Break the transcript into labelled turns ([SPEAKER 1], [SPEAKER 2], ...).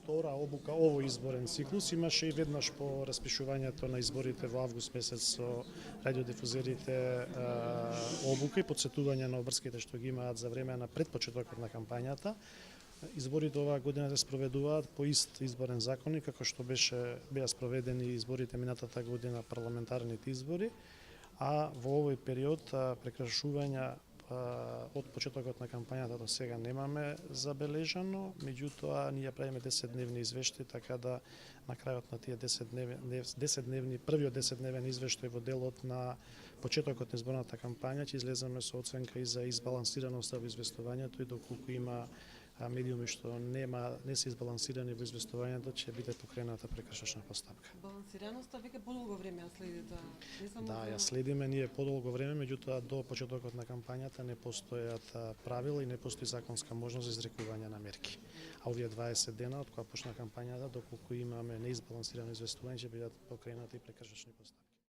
[SPEAKER 1] втора обука овој изборен циклус. Имаше и веднаш по распишувањето на изборите во август месец со радиодифузерите обука и подсетување на обврските што ги имаат за време на предпочетокот на кампањата. Изборите оваа година се спроведуваат по ист изборен законник како што беа спроведени изборите минатата година, парламентарните избори, а во овој период прекршувања од почетокот на кампањата до сега немаме забележано, меѓутоа ние правиме 10-дневни извештаи, така да на крајот на тие 10-дневни, првиот 10-дневен извештај во делот на почетокот на изборната кампања ќе излеземе со оценка и за избалансираноста во известувањето и доколку има медиуми што не се избалансирани во известувањето, ќе биде покрената прекршачна постапка.
[SPEAKER 2] Балансираноста веќе подолго време ја следите?
[SPEAKER 1] Да, ја следиме ние подолго време, меѓутоа до почетокот на кампањата не постојат правила и не постои законска можност за изрекување на мерки. А овие 20 дена од кога почна кампањата, доколку имаме неизбалансирано известување, ќе бидат покренати прекршачни постапки.